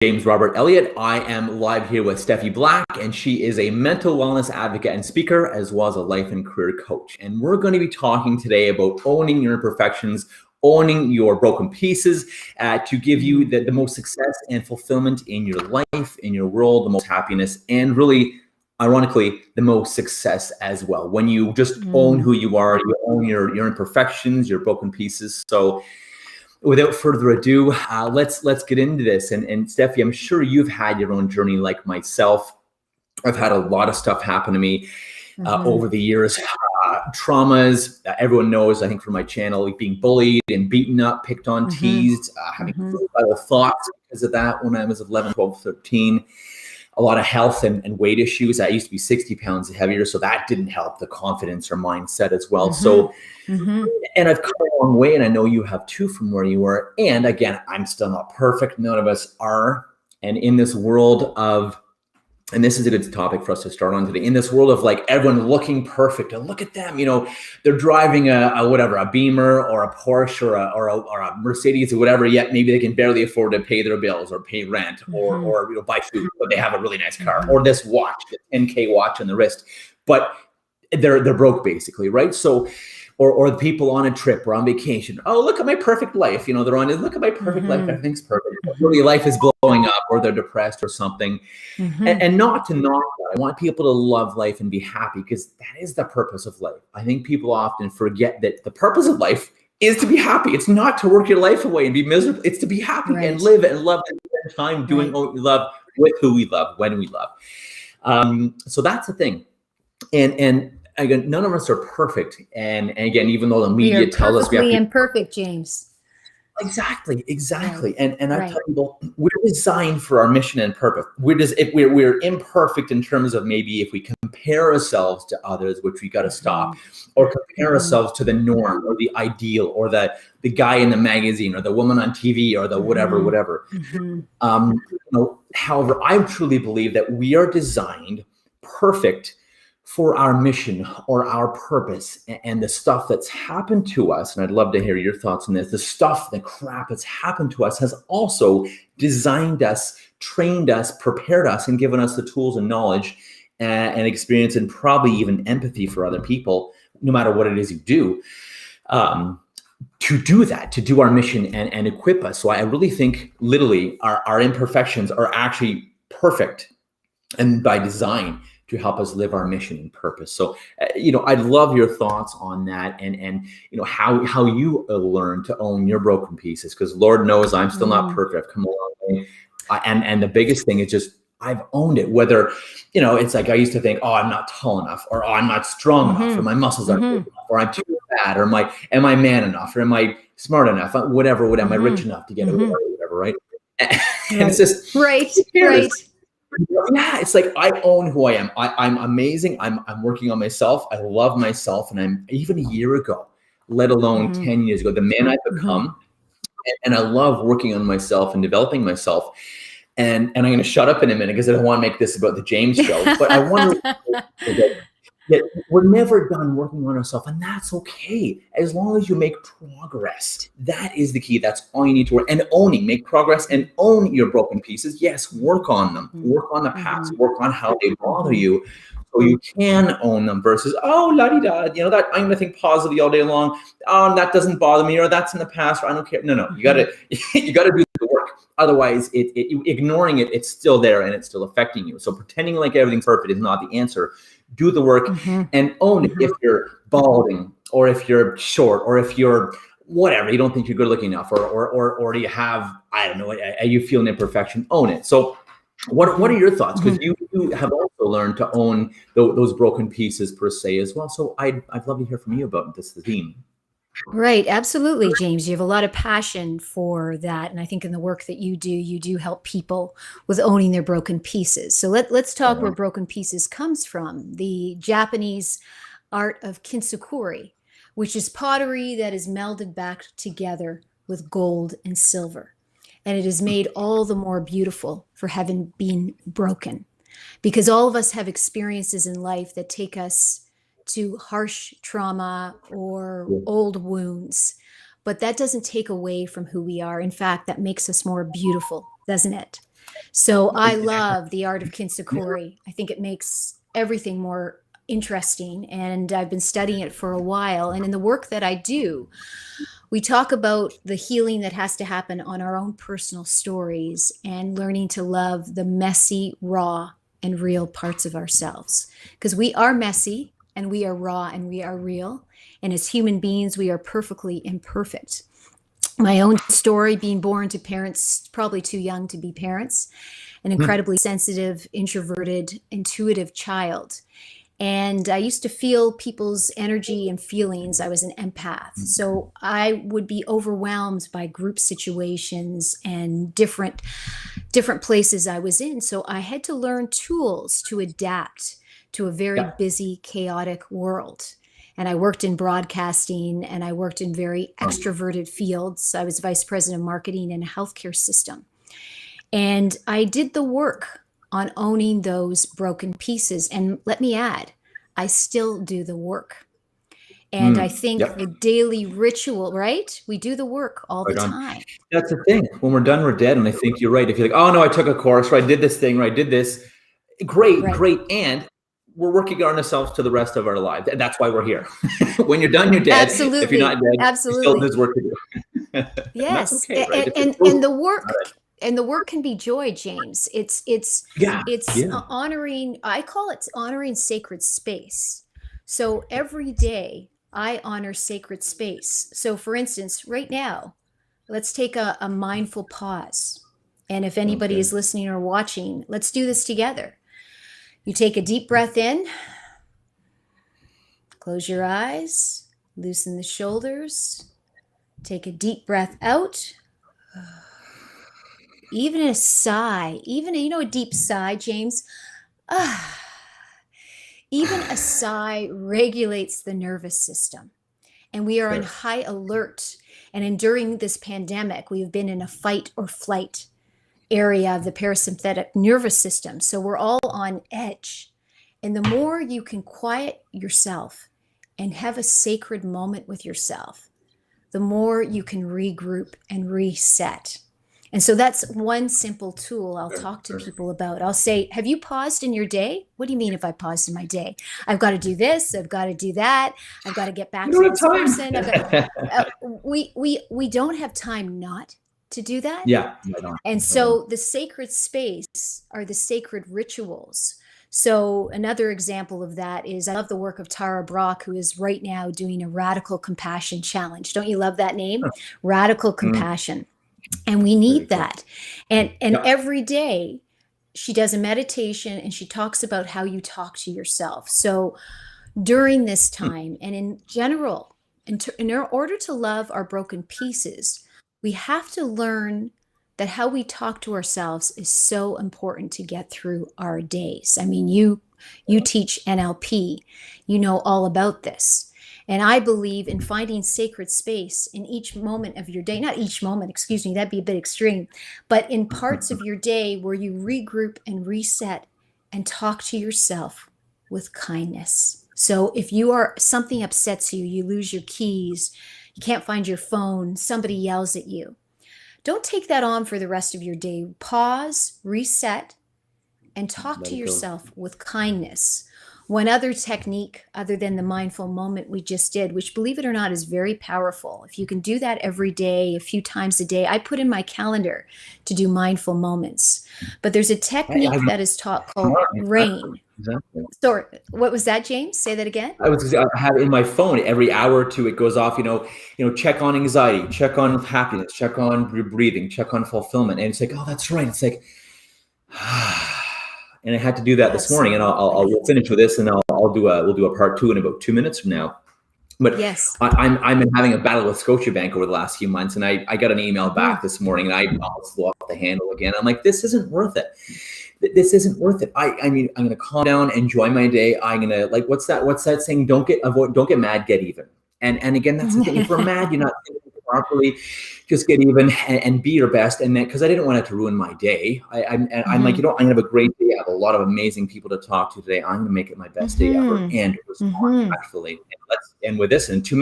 James Robert Elliott. I am live here with Steffi Black, and she is a mental wellness advocate and speaker, as well as a life and career coach. And we're going to be talking today about owning your imperfections, owning your broken pieces, to give you the most success and fulfillment in your life, in your world, the most happiness, and really, ironically, the most success as well. When you just own who you are, you own your imperfections, your broken pieces. So without further ado, let's get into this. And Steffi, I'm sure you've had your own journey like myself. I've had a lot of stuff happen to me over the years. Traumas, everyone knows, I think from my channel, like being bullied and beaten up, picked on, teased, having suicidal thoughts because of that when I was 11, 12, 13. A lot of health and weight issues. I used to be 60 pounds heavier, so that didn't help the confidence or mindset as well. So, and I've come a long way, and I know you have too from where you were. And again, I'm still not perfect. None of us are. And in this world of, and this is a good topic for us to start on today, in this world of like everyone looking perfect, and look at them, you know, they're driving a Beamer or a Porsche or a Mercedes or whatever, yet maybe they can barely afford to pay their bills or pay rent or you know, buy food, but they have a really nice car or this watch, the 10K watch on the wrist, but they're broke basically, right? So, or the people on a trip or on vacation. Oh, look at my perfect life. You know, they're on it. Look at my perfect life. Everything's perfect. Really, life is blowing up, or they're depressed or something. And not to knock that. I want people to love life and be happy, because that is the purpose of life. I think people often forget that the purpose of life is to be happy. It's not to work your life away and be miserable. It's to be happy and live and love and spend time doing what we love with who we love when we love. So that's the thing. And again, none of us are perfect. And again, even though the media tells us we have to be imperfect, James. Exactly. And I tell people, we're designed for our mission and purpose. We're imperfect in terms of maybe if we compare ourselves to others, which we got to stop, or compare ourselves to the norm or the ideal or the guy in the magazine or the woman on TV or the whatever. You know, however, I truly believe that we are designed perfect for our mission or our purpose, and the stuff that's happened to us. And I'd love to hear your thoughts on this. The crap that's happened to us has also designed us, trained us, prepared us, and given us the tools and knowledge and experience and probably even empathy for other people, no matter what it is you do, to do that, to do our mission and equip us. So I really think literally our imperfections are actually perfect and by design to help us live our mission and purpose. So, you know, I'd love your thoughts on that, and you know how you learn to own your broken pieces, because Lord knows I'm still not perfect. I've come a long way, and the biggest thing is just I've owned it. Whether, you know, it's like I used to think, oh, I'm not tall enough, or oh, I'm not strong enough, or my muscles aren't big enough, or I'm too fat, or am I man enough, or am I smart enough, whatever, am I rich enough to get away, whatever, right? And it's just right. Yeah, it's like I own who I am. I'm amazing. I'm working on myself. I love myself, and I'm even a year ago, let alone 10 years ago, the man I've become. And I love working on myself and developing myself. And I'm going to shut up in a minute because I don't want to make this about the James show. But I want to that we're never done working on ourselves, and that's okay. As long as you make progress, that is the key. That's all you need to work and make progress and own your broken pieces. Yes, work on them, work on the past, work on how they bother you, so you can own them versus, oh, la-di-da, you know, that I'm going to think positively all day long. Oh, that doesn't bother me, or that's in the past, or I don't care. No, you got to do the work. Otherwise, ignoring it, it's still there and it's still affecting you. So pretending like everything's perfect is not the answer. Do the work and own it. If you're balding, or if you're short, or if you're whatever, you don't think you're good looking enough, or you have, I don't know, you feel an imperfection, own it. So what are your thoughts? Because you have also learned to own those broken pieces per se as well. So I'd love to hear from you about this theme. Right. Absolutely, James. You have a lot of passion for that. And I think in the work that you do help people with owning their broken pieces. So let's talk where broken pieces comes from. The Japanese art of kintsukuroi, which is pottery that is melded back together with gold and silver. And it is made all the more beautiful for having been broken, because all of us have experiences in life that take us to harsh trauma or old wounds, but that doesn't take away from who we are. In fact, that makes us more beautiful, doesn't it? So I love the art of Kintsukuroi. I think it makes everything more interesting, and I've been studying it for a while. And in the work that I do, we talk about the healing that has to happen on our own personal stories and learning to love the messy, raw, and real parts of ourselves. Because we are messy and we are raw and we are real. And as human beings, we are perfectly imperfect. My own story, being born to parents probably too young to be parents, an incredibly sensitive, introverted, intuitive child. And I used to feel people's energy and feelings. I was an empath. So I would be overwhelmed by group situations and different places I was in. So I had to learn tools to adapt to a very busy, chaotic world. And I worked in broadcasting and I worked in very extroverted fields. I was vice president of marketing in a healthcare system. And I did the work on owning those broken pieces. And let me add, I still do the work. And I think the daily ritual, right? We do the work all the time. That's the thing. When we're done, we're dead. And I think you're right. If you're like, oh no, I took a course, or I did this thing, or I did this. Great. And we're working on ourselves to the rest of our lives. And that's why we're here. When you're done, you're dead. Absolutely. If you're not dead, absolutely. Still there's work to do. Yes. Okay, right? And the work. And the work can be joy, James. It's honoring, I call it honoring sacred space. So every day I honor sacred space. So for instance, right now, let's take a mindful pause. And if anybody is listening or watching, let's do this together. You take a deep breath in, close your eyes, loosen the shoulders, take a deep breath out. Even a sigh, a deep sigh, James, even a sigh regulates the nervous system. And we are on high alert. And during this pandemic, we've been in a fight or flight area of the parasympathetic nervous system. So we're all on edge. And the more you can quiet yourself and have a sacred moment with yourself, the more you can regroup and reset. And so that's one simple tool I'll talk to people about. I'll say, have you paused in your day? What do you mean if I paused in my day? I've got to do this. I've got to do that. I've got to get back to this person. We don't have time not to do that. Yeah. And so the sacred space are the sacred rituals. So another example of that is I love the work of Tara Brach, who is right now doing a Radical Compassion Challenge. Don't you love that name? Radical Compassion. And we need that. And every day she does a meditation and she talks about how you talk to yourself. So during this time and in general, in order to love our broken pieces, we have to learn that how we talk to ourselves is so important to get through our days. I mean, you teach NLP, you know all about this. And I believe in finding sacred space in each moment of your day, not each moment, excuse me, that'd be a bit extreme, but in parts of your day where you regroup and reset and talk to yourself with kindness. So if something upsets you, you lose your keys, you can't find your phone, somebody yells at you, don't take that on for the rest of your day. Pause, reset, and talk to yourself with kindness. One other technique other than the mindful moment we just did, which believe it or not is very powerful. If you can do that every day, a few times a day, I put in my calendar to do mindful moments. But there's a technique that is taught called RAIN. Exactly. So what was that, James? Say that again. I have in my phone every hour or two, it goes off, check on anxiety, check on happiness, check on breathing, check on fulfillment. And it's like, oh, that's right. It's like, and I had to do that this morning, and we'll finish with this, and we'll do a part 2 in about 2 minutes from now. But yes, I'm having a battle with Scotiabank over the last few months, and I got an email back this morning, and I almost lost the handle again. I'm like, this isn't worth it. This isn't worth it. I mean, I'm gonna calm down, enjoy my day. I'm gonna what's that saying? Don't get mad, get even. And again, that's the thing. If we're mad, you're not thinking properly. Just get even and be your best. And then, because I didn't want it to ruin my day, I'm like, I'm gonna have a great day. I have a lot of amazing people to talk to today. I'm gonna make it my best day ever and respond respectfully. And with this in 2 minutes.